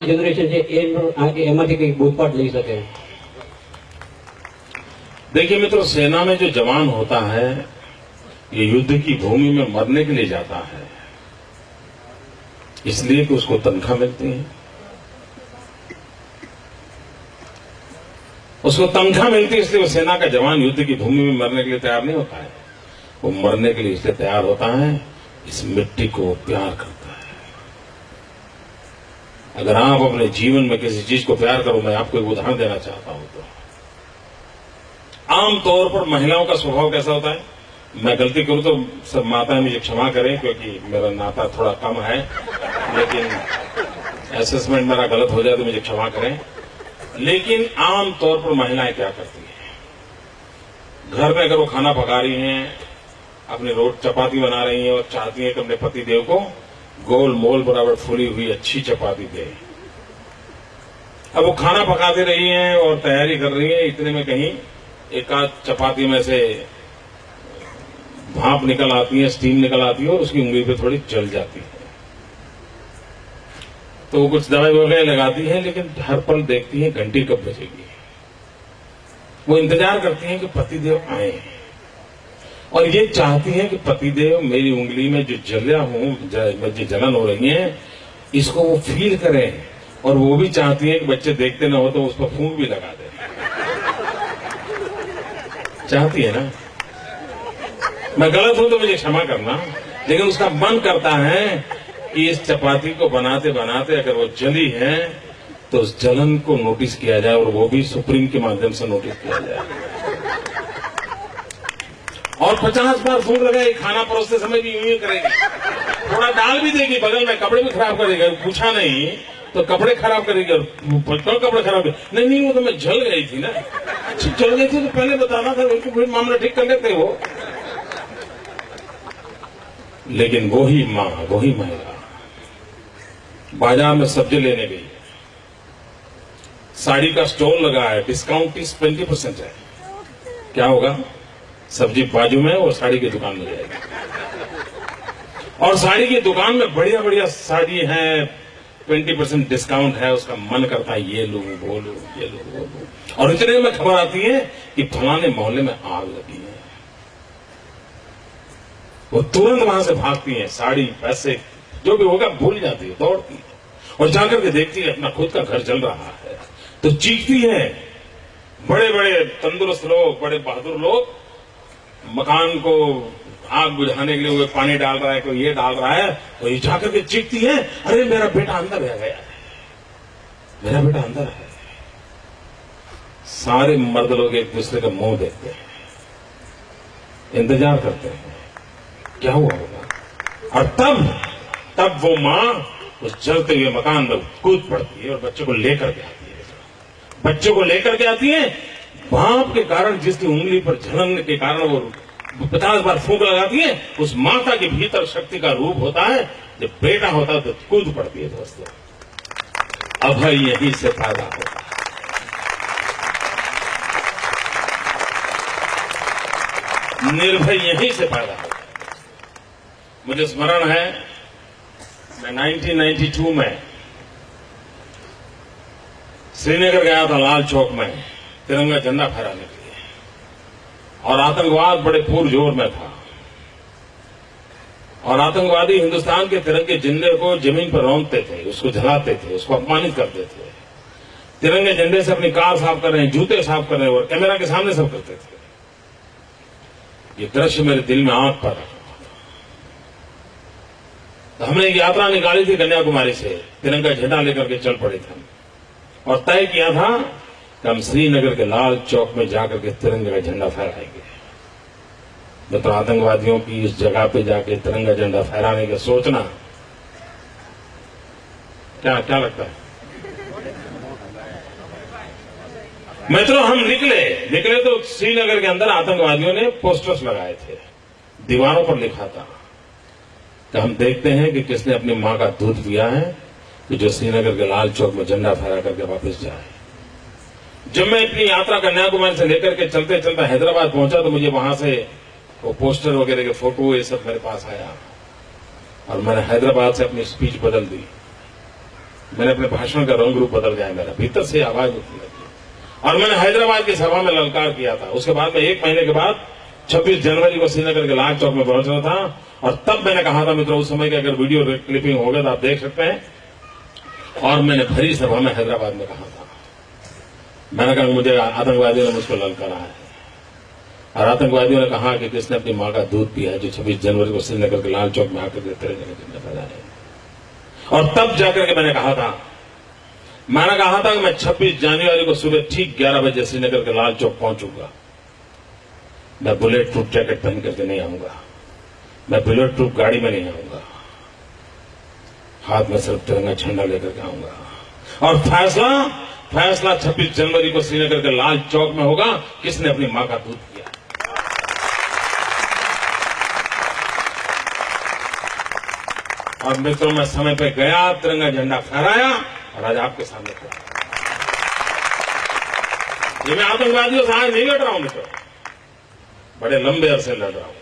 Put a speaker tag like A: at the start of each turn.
A: Generation છે એમાંથી કંઈક બોધપાઠ લઈ શકે?
B: देखिए मित्रों, सेना में जो जवान होता है ये युद्ध की भूमि में मरने के लिए जाता है, इसलिए कि उसको तनख्वाह मिलती है। उसको तनख्वाह मिलती है इसलिए वो सेना का जवान युद्ध की भूमि में मरने के लिए तैयार नहीं होता है। वो मरने के लिए इसलिए तैयार होता है, इस मिट्टी को प्यार करता है। अगर आप अपने जीवन में किसी चीज को प्यार करो, मैं आपको एक उदाहरण देना चाहता हूं तो आमतौर पर महिलाओं का स्वभाव कैसा होता है, मैं गलती करूं तो सब माताएं मुझे क्षमा करें क्योंकि मेरा नाता थोड़ा कम है, लेकिन असेसमेंट मेरा गलत हो जाए तो मुझे क्षमा करें। लेकिन आमतौर पर महिलाएं क्या करती हैं, घर में अगर वो खाना पका रही हैं, अपनी चपाती बना रही हैं और चाहती हैं कि अपने पति देव को गोल मोल बराबर फूली हुई अच्छी चपाती दे। अब वो खाना पकाते रही हैं और तैयारी कर रही हैं, इतने में कहीं एक आध चपाती में से भाप निकल आती है, स्टीम निकल आती है और उसकी उंगली पे थोड़ी जल जाती है। तो वो कुछ दवाई वगैरह लगाती है, लेकिन हर पल देखती है घंटी कब बजेगी। वो इंतजार करती हैं कि पतिदेव आए और ये चाहती हैं कि पतिदेव मेरी उंगली में जो जो जलन हो रही है इसको वो फील करें, और वो भी चाहती हैं कि बच्चे देखते ना हो तो उस पर फूंक भी लगा दे। चाहती है ना? मैं गलत हूं तो मुझे क्षमा करना, लेकिन उसका मन करता है कि इस चपाती को बनाते बनाते अगर वो जली है तो उस जलन को नोटिस किया जाए, और वो भी सुप्रीम के माध्यम से नोटिस किया जाए। और 50 बार फूंक लगाए, खाना परोसते समय भी यूं ही करेगी, थोड़ा डाल भी देगी बगल में, कपड़े भी खराब करेगी, पूछा नहीं तो कपड़े खराब करेगी। और कौन कपड़े खराब? नहीं वो तो मैं जल गई थी ना। जल गई थी तो पहले बताना था, उनको फिर मामला ठीक कर लेते वो। लेकिन वही मां, वही महिला बाजार में सब्जी लेने गई, साड़ी का स्टॉल लगा है, डिस्काउंट 20% है। क्या होगा? सब्जी बाजू में और साड़ी की दुकान में जाएगी, और साड़ी की दुकान में बढ़िया बढ़िया साड़ी है, 20% डिस्काउंट है। उसका मन करता है ये लूं वो लूं, ये लूं वो लूं, और इतने में खबर आती है कि फलाने मोहल्ले में आग लगी है। वो तुरंत वहां से भागती है, साड़ी पैसे जो भी होगा भूल जाती है, दौड़ती है और जाकर के देखती है अपना खुद का घर जल रहा है तो चीखती है। बड़े बड़े तंदुरुस्त लोग, बड़े बहादुर लोग मकान को आग बुझाने के लिए वो पानी डाल रहा है, कोई ये डाल रहा है, तो ये जाकर के चीखती है, अरे मेरा बेटा अंदर रह गया है, मेरा बेटा अंदर है। सारे मर्द लोग एक दूसरे का मुंह देखते हैं, इंतजार करते हैं क्या हुआ होगा, और तब वो मां उस जलते हुए मकान में कूद पड़ती है और बच्चे को लेकर के आती है। बच्चे को लेकर के आती है, भाप के कारण जिसकी उंगली पर जलन के कारण वो 50 बार फूंक लगाती है, उस माता के भीतर शक्ति का रूप होता है। जब बेटा होता है तो कूद पड़ती है। दोस्तों, अभय यहीं से पैदा होता है, निर्भय यहीं से पैदा होता है। मुझे स्मरण है, मैं 1992 में श्रीनगर गया था, लाल चौक में तिरंगा झंडा फहराने के लिए, और आतंकवाद बड़े पुरजोर में था, और आतंकवादी हिंदुस्तान के तिरंगे झंडे को जमीन पर रौंदते थे, उसको जलाते थे, उसको अपमानित करते थे। तिरंगे झंडे से अपनी कार साफ कर रहे हैं, जूते साफ कर रहे हैं, और कैमरा के सामने सब करते थे। ये दृश्य मेरे दिल में आंख पर रखा। तो हमने एक यात्रा निकाली थी कन्याकुमारी से, तिरंगा झंडा लेकर के चल पड़े थे, और तय किया था कि हम श्रीनगर के लाल चौक में जाकर के तिरंगे का झंडा फहराएंगे। तो आतंकवादियों की इस जगह पे जाके तिरंगा झंडा फहराने का सोचना, क्या लगता है? मित्रों, हम निकले तो श्रीनगर के अंदर आतंकवादियों ने पोस्टर्स लगाए थे, दीवारों पर लिखा था कि हम देखते हैं कि किसने अपनी मां का दूध पिया है, कि जो श्रीनगर के लाल चौक में झंडा फहरा करके वापस जाए। जब मैं अपनी यात्रा कन्याकुमारी से लेकर के चलते चलते हैदराबाद पहुंचा तो मुझे वहां से वो पोस्टर वगैरह के फोटो ये सब मेरे पास आया, और मैंने हैदराबाद से अपनी स्पीच बदल दी। मैंने अपने भाषण का रंग रूप बदल गया, मेरा भीतर से आवाज उठने लगी। और मैंने हैदराबाद की सभा में ललकार किया था। उसके बाद में 1 महीने के बाद 26 जनवरी को श्रीनगर के लाल चौक में पहुंचना था। और तब मैंने कहा था मित्रों, उस समय की अगर वीडियो क्लिपिंग होगा तो आप देख सकते हैं। और मैंने भरी सभा में हैदराबाद में कहा था, मैंने कहा मुझे आतंकवादियों ने मुझको ललकारा है। और आतंकवादियों ने कहा कि किसने अपनी मां का दूध पिया है जो 26 जनवरी को श्रीनगर के लाल चौक में आकर के तेरे जगह फैलाया है। और तब जाकर के मैंने कहा था कि मैं 26 जनवरी को सुबह ठीक 11 बजे श्रीनगर के लाल चौक पहुंचूंगा। मैं बुलेट प्रूफ जैकेट पहन करके नहीं आऊंगा, मैं बुलेट प्रूफ गाड़ी में नहीं आऊंगा, हाथ में सिर्फ तिरंगा झंडा लेकर के आऊंगा। और फैसला 26 जनवरी को श्रीनगर के लाल चौक में होगा, किसने अपनी मां का दूध पिया। और मित्रों, मैं समय पे गया, तिरंगा झंडा फहराया और आज आपके सामने खड़ा। ये मैं आतंकवादियों से आज नहीं लड़ रहा हूं मित्रों, बड़े लंबे अरसे लड़ रहा हूं।